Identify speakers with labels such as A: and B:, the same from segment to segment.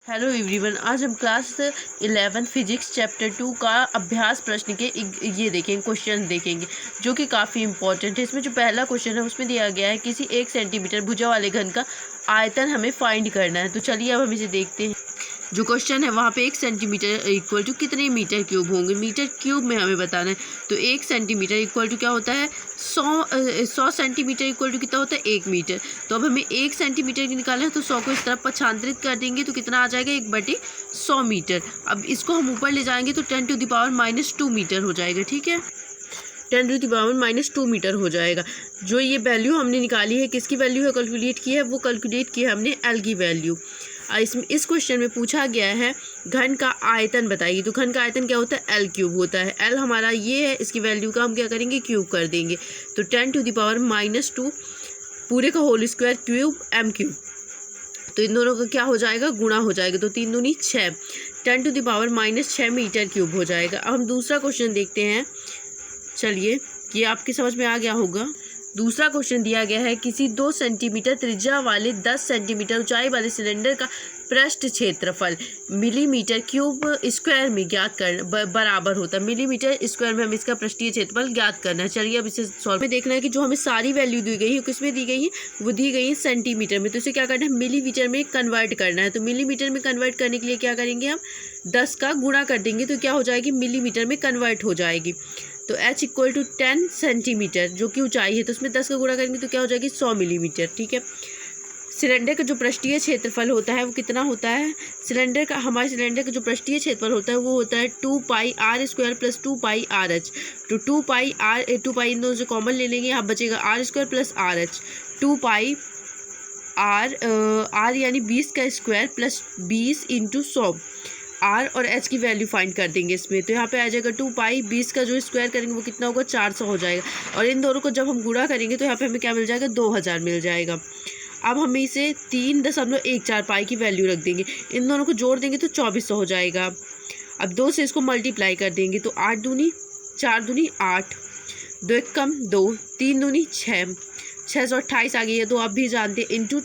A: Hello everyone, आज हम class 11 physics chapter 2 का अभ्यास प्रश्न के ये देखेंगे, क्वेश्चन देखेंगे जो कि काफ़ी इंपॉर्टेंट है। इसमें जो पहला क्वेश्चन है उसमें दिया गया है किसी 1 सेंटीमीटर भुजा वाले घन का आयतन हमें फाइंड करना है। तो चलिए अब हम इसे देखते हैं। जो क्वेश्चन है वहाँ पे 1 सेंटीमीटर इक्वल टू कितने मीटर क्यूब होंगे, मीटर क्यूब में हमें बताना है। तो 1 सेंटीमीटर इक्वल टू क्या होता है 100 सेंटीमीटर इक्वल टू कितना होता है 1 मीटर। तो अब हमें 1 सेंटीमीटर निकालना है तो 100 को इस तरफ पक्षांतरित कर देंगे तो कितना आ जाएगा 1/100 मीटर। अब इसको हम ऊपर ले जाएंगे तो 10⁻⁻2 मीटर हो जाएगा। ठीक है, 10⁻⁻2 मीटर हो जाएगा। जो ये वैल्यू हमने निकाली है किसकी वैल्यू है कैलकुलेट की है, वो कैलकुलेट की है हमने एल की वैल्यू। इस क्वेश्चन में पूछा गया है घन का आयतन बताइए। तो घन का आयतन क्या होता है एल क्यूब होता है। एल हमारा ये है, इसकी वैल्यू का हम क्या करेंगे क्यूब कर देंगे। तो 10⁻⁻2 पूरे का whole square cube M cube. तो इन दोनों का क्या हो जाएगा गुणा हो जाएगा। तो 3 दूनी 6 10⁻⁻6 मीटर क्यूब हो जाएगा। अब हम दूसरा क्वेश्चन देखते हैं। चलिए, ये आपकी समझ में आ गया होगा। दूसरा क्वेश्चन दिया गया है किसी 2 सेंटीमीटर त्रिज्या वाले 10 सेंटीमीटर ऊंचाई वाले सिलेंडर का पृष्ठ क्षेत्रफल मिलीमीटर क्यूब स्क्वायर में ज्ञात कर बराबर होता है। मिलीमीटर स्क्वायर में हमें इसका पृष्ठीय क्षेत्रफल ज्ञात करना है। चलिए अब इसे सॉल्व में देखना है कि जो हमें सारी वैल्यू दी गई है किसमें दी गई है, वो दी गई है सेंटीमीटर में। तो इसे क्या करना है मिलीमीटर में कन्वर्ट करना है। तो मिलीमीटर में कन्वर्ट करने के लिए क्या करेंगे हम 10 का गुणा कर देंगे तो क्या हो जाएगी मिलीमीटर में कन्वर्ट हो जाएगी। तो h इक्वल टू 10 सेंटीमीटर जो कि ऊंचाई है तो उसमें 10 का गुणा करेंगे तो क्या हो जाएगी 100 मिलीमीटर। ठीक है, सिलेंडर का जो पृष्ठीय क्षेत्रफल होता है वो कितना होता है, हमारे सिलेंडर का जो पृष्ठीय क्षेत्रफल होता है वो होता है 2πr² + 2πrh। तो 2π इन दोनों से कॉमन ले लेंगे, यहाँ बचेगा r² + rh। 2πr यानी 20 का स्क्वायर प्लस 20 × 100 आर और एच की वैल्यू फाइंड कर देंगे इसमें। तो यहाँ पे आ जाएगा 2π 20 का जो स्क्वायर करेंगे वो कितना होगा 400 हो जाएगा। और इन दोनों को जब हम गुणा करेंगे तो यहाँ पे हमें क्या मिल जाएगा 2000 मिल जाएगा। अब हम इसे 3.145 पाई की वैल्यू रख देंगे, इन दोनों को जोड़ देंगे तो 2400 हो जाएगा। अब 2 से इसको मल्टीप्लाई कर देंगे तो 8 दूनी 4 दूनी 8, 2 एक कम 2, 3 दूनी 6, 628 आ गई है। तो आप भी जानते हैं इंटू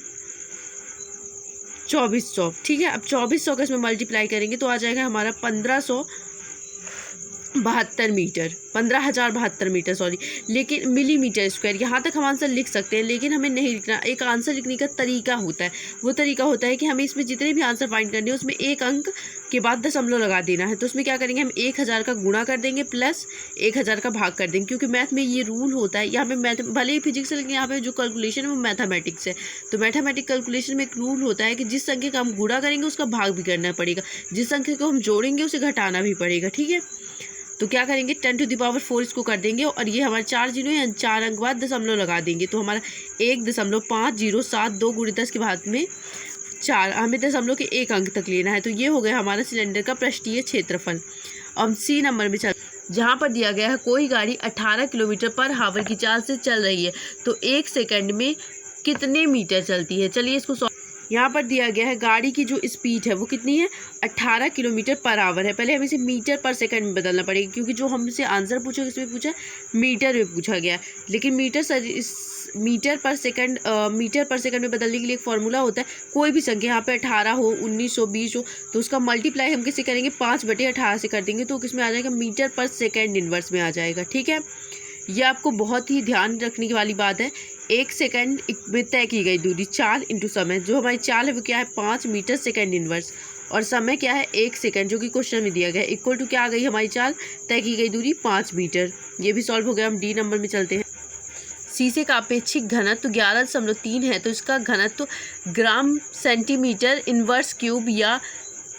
A: 2400। ठीक है, अब 2400 का इसमें मल्टीप्लाई करेंगे तो आ जाएगा हमारा 1572 मीटर, 15072 मीटर सॉरी, लेकिन मिलीमीटर स्क्वायर। यहाँ तक हम आंसर लिख सकते हैं लेकिन हमें नहीं लिखना। एक आंसर लिखने का तरीका होता है, वो तरीका होता है कि हमें इसमें जितने भी आंसर फाइंड करने हैं उसमें एक अंक के बाद दशमलव लगा देना है। तो उसमें क्या करेंगे हम 1000 का गुणा कर देंगे प्लस 1000 का भाग कर देंगे, क्योंकि मैथ में ये रूल होता है। यहाँ पे मैथ भले ही फिजिक्स है लेकिन यहाँ पे जो कैलकुलेशन है वो मैथमेटिक्स है। तो मैथमेटिक कैलकुलेशन में एक रूल होता है कि जिस संख्या का हम गुणा करेंगे उसका भाग भी करना पड़ेगा, जिस संख्या को हम जोड़ेंगे उसे घटाना भी पड़ेगा। ठीक है, तो क्या करेंगे 10⁴ इसको कर देंगे और ये हमारे 4 जीरो हैं, 4 अंक बाद दशमलव लगा देंगे तो हमारा 1.5072 × 10 के भाग में 4, हमें दशमलव के 1 अंक तक लेना है। तो ये हो गया हमारा सिलेंडर का पृष्ठीय क्षेत्रफल। अब सी नंबर में चल, जहाँ पर दिया गया है कोई गाड़ी 18 किलोमीटर पर हावर की चाल से चल रही है तो 1 सेकंड में कितने मीटर चलती है। चलिए इसको यहाँ पर दिया गया है गाड़ी की जो स्पीड है वो कितनी है 18 किलोमीटर पर आवर है। पहले हमें इसे मीटर पर सेकंड में बदलना पड़ेगा, क्योंकि जो हमसे आंसर पूछा उसमें पूछा मीटर में पूछा गया, लेकिन मीटर पर सेकंड में बदलने के लिए एक फॉर्मूला होता है। कोई भी संख्या यहाँ पे 18 हो 19 हो 20 हो तो उसका मल्टीप्लाई हम किससे करेंगे 5/18 से कर देंगे तो किसमें आ जाएगा मीटर पर सेकंड इनवर्स में आ जाएगा। ठीक है, यह आपको बहुत ही ध्यान रखने की वाली बात है। 1 सेकंड में तय की गई दूरी चाल इंटू समय, जो हमारी चाल है वो क्या है 5 मीटर सेकंड इनवर्स, और समय क्या है 1 सेकंड जो कि क्वेश्चन में दिया गया है, इक्वल टू क्या आ गई हमारी चाल तय की गई दूरी 5 मीटर। ये भी सॉल्व हो गया। हम डी नंबर में चलते हैं। शीशे का अपेक्षिक घनत्व 11.3 है तो इसका घनत्व ग्राम सेंटीमीटर इनवर्स क्यूब या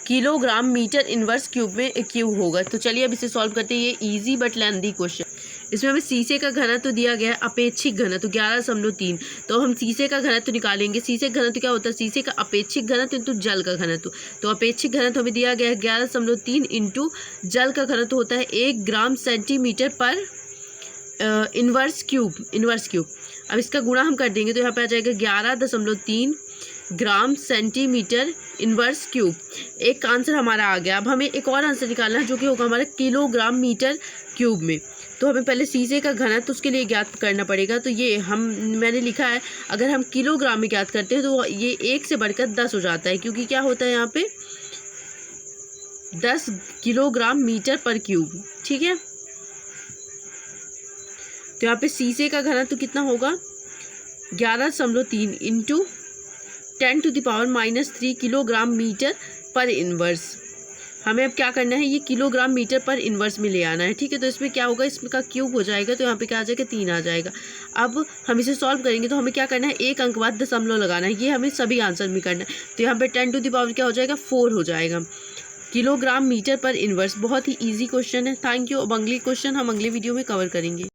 A: किलोग्राम मीटर इनवर्स क्यूब में क्यूब होगा। तो चलिए अब इसे सॉल्व करते हैं। ये इजी बट लेंथी क्वेश्चन। इसमें हमें शीशे का घनत्व दिया गया है अपेक्षिक घनत्व 11.3, तो हम शीशे का घनत्व निकालेंगे। शीशे का घनत्व क्या होता है शीशे का अपेक्षिक घनत्व इंटू जल का घनत्व। तो अपेक्षिक घनत्व हमें दिया गया है 11.3 इंटू जल का घनत्व होता है 1 ग्राम सेंटीमीटर पर इनवर्स क्यूब। अब इसका गुणा हम कर देंगे तो यहाँ पे आ जाएगा 11.3 ग्राम सेंटीमीटर इनवर्स क्यूब। एक आंसर हमारा आ गया। अब हमें एक और आंसर निकालना है जो कि होगा हमारा किलोग्राम मीटर क्यूब में। तो हमें पहले शीशे का घनत्व उसके लिए ज्ञात करना पड़ेगा। तो ये मैंने लिखा है, अगर हम किलोग्राम में ज्ञात करते हैं तो ये 1 से बढ़कर 10 हो जाता है, क्योंकि क्या होता है यहाँ पे 10 किलोग्राम मीटर पर क्यूब, ठीक है। तो यहाँ पे शीशे का घनत्व कितना होगा 11.3 इंटू 10⁻³ किलोग्राम मीटर पर इनवर्स। हमें अब क्या करना है, ये किलोग्राम मीटर पर इनवर्स में ले आना है, ठीक है। तो इसमें क्या होगा, इसका क्यूब हो जाएगा, तो यहाँ पे क्या आ जाएगा 3 आ जाएगा। अब हम इसे सॉल्व करेंगे तो हमें क्या करना है, एक अंक बाद दशमलव लगाना है, ये हमें सभी आंसर में करना है। तो यहाँ पे 10⁻⁴ क्या हो जाएगा 4 हो जाएगा किलोग्राम मीटर पर इनवर्स। बहुत ही ईजी क्वेश्चन है। Thank you. अब अगली क्वेश्चन हम अगले वीडियो में कवर करेंगे।